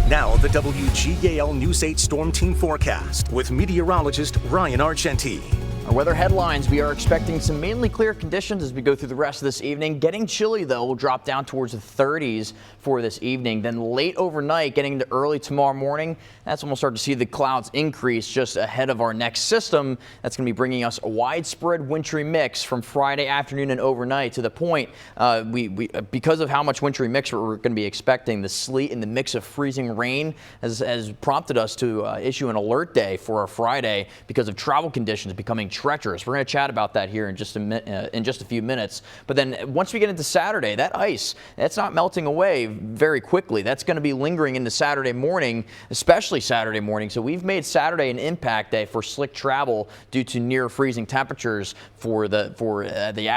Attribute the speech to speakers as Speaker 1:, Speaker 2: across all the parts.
Speaker 1: Now the WGAL News 8 Storm Team forecast with meteorologist Ryan Argenti.
Speaker 2: Our weather headlines, we are expecting some mainly clear conditions as we go through the rest of this evening. Getting chilly, though, will drop down towards the 30s for this evening. Then late overnight, getting into early tomorrow morning, that's when we'll start to see the clouds increase just ahead of our next system. That's going to be bringing us a widespread wintry mix from Friday afternoon and overnight to the point because of how much wintry mix we're going to be expecting, the sleet and the mix of freezing rain has prompted us to issue an alert day for our Friday because of travel conditions becoming treacherous. We're going to chat about that here in just a few minutes. But then once we get into Saturday, that ice, that's not melting away very quickly. That's going to be lingering into Saturday morning, especially Saturday morning. So we've made Saturday an impact day for slick travel due to near freezing temperatures for the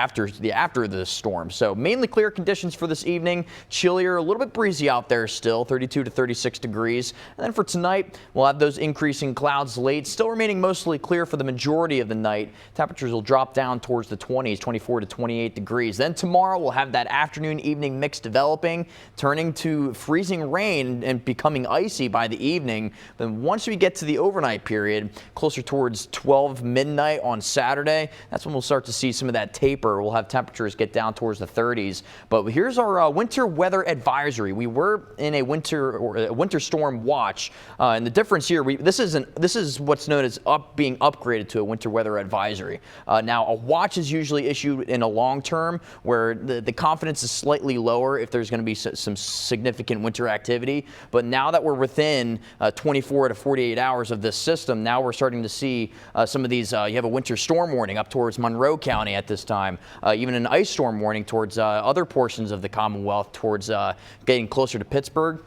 Speaker 2: after the storm. So mainly clear conditions for this evening. Chillier, a little bit breezy out there still, 32 to 36 degrees. And then for tonight, we'll have those increasing clouds late, still remaining mostly clear for the majority of the night. Temperatures will drop down towards the 20s, 24 to 28 degrees. Then tomorrow we'll have that afternoon evening mix developing, turning to freezing rain and becoming icy by the evening. Then once we get to the overnight period, closer towards 12 midnight on Saturday, that's when we'll start to see some of that taper. We'll have temperatures get down towards the 30s. But here's our winter weather advisory. We were in a winter storm watch, and the difference here, this is what's known as being upgraded to a winter weather advisory. Now, a watch is usually issued in a long term where the confidence is slightly lower if there's going to be some significant winter activity. But now that we're within 24 to 48 hours of this system, now we're starting to see some of these. You have a winter storm warning up towards Monroe County at this time, even an ice storm warning towards other portions of the Commonwealth, towards getting closer to Pittsburgh.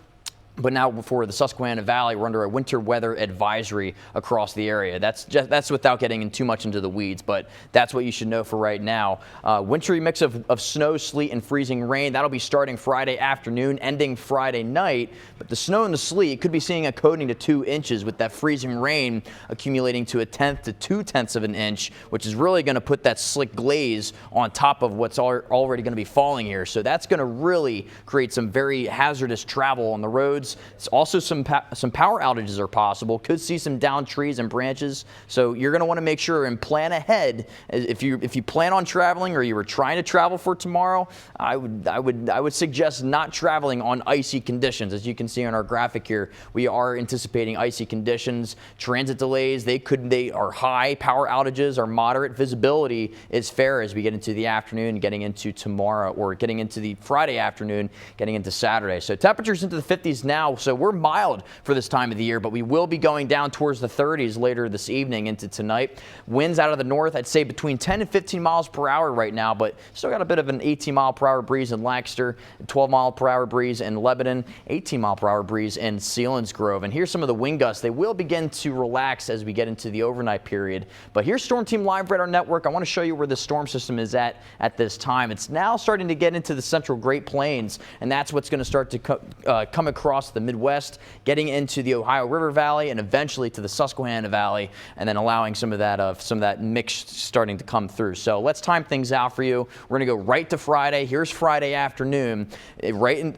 Speaker 2: But now for the Susquehanna Valley, we're under a winter weather advisory across the area. That's without getting too much into the weeds, but that's what you should know for right now. Wintry mix of snow, sleet, and freezing rain. That'll be starting Friday afternoon, ending Friday night. But the snow and the sleet could be seeing a coating to 2 inches, with that freezing rain accumulating to 1/10 to 2/10 of an inch, which is really going to put that slick glaze on top of what's already going to be falling here. So that's going to really create some very hazardous travel on the roads. It's also some power outages are possible. Could see some downed trees and branches. So you're going to want to make sure and plan ahead. If you plan on traveling or you were trying to travel for tomorrow, I would suggest not traveling on icy conditions. As you can see on our graphic here, we are anticipating icy conditions. Transit delays, they are high. Power outages are moderate. Visibility is fair as we get into the afternoon, getting into tomorrow, or getting into the Friday afternoon, getting into Saturday. So temperatures into the 50s now, so we're mild for this time of the year, but we will be going down towards the 30s later this evening into tonight. Winds out of the north, I'd say between 10 and 15 miles per hour right now, but still got a bit of an 18 mile per hour breeze in Lancaster, 12 mile per hour breeze in Lebanon, 18 mile per hour breeze in Selinsgrove. And here's some of the wind gusts. They will begin to relax as we get into the overnight period. But here's Storm Team Live Radar Network. I want to show you where the storm system is at this time. It's now starting to get into the central Great Plains, and that's what's going to start to come across the Midwest, getting into the Ohio River Valley, and eventually to the Susquehanna Valley, and then allowing some of that mix starting to come through. So let's time things out for you. We're going to go right to Friday. Here's Friday afternoon,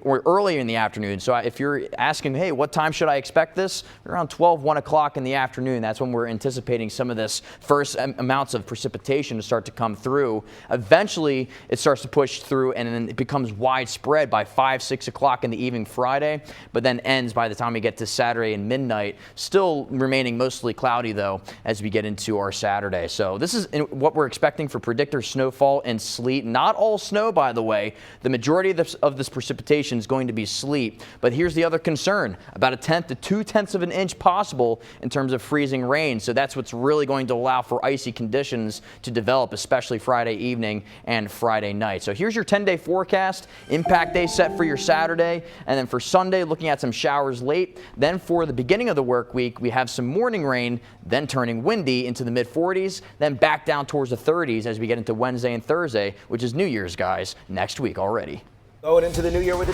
Speaker 2: or early in the afternoon. So if you're asking, hey, what time should I expect this? Around 1 o'clock in the afternoon. That's when we're anticipating some of this first amounts of precipitation to start to come through. Eventually, it starts to push through, and then it becomes widespread by 5, 6 o'clock in the evening Friday, but then ends by the time we get to Saturday and midnight, still remaining mostly cloudy though as we get into our Saturday. So this is what we're expecting for predictor snowfall and sleet. Not all snow, by the way. The majority of this precipitation is going to be sleet, but here's the other concern: about 1/10 to 2/10 of an inch possible in terms of freezing rain. So that's what's really going to allow for icy conditions to develop, especially Friday evening and Friday night. So here's your 10-day forecast. Impact day set for your Saturday, and then for Sunday, looking at some showers late. Then for the beginning of the work week, we have some morning rain, then turning windy into the mid-40s, then back down towards the 30s as we get into Wednesday and Thursday, which is New Year's, guys, next week already.
Speaker 3: Going into the new year with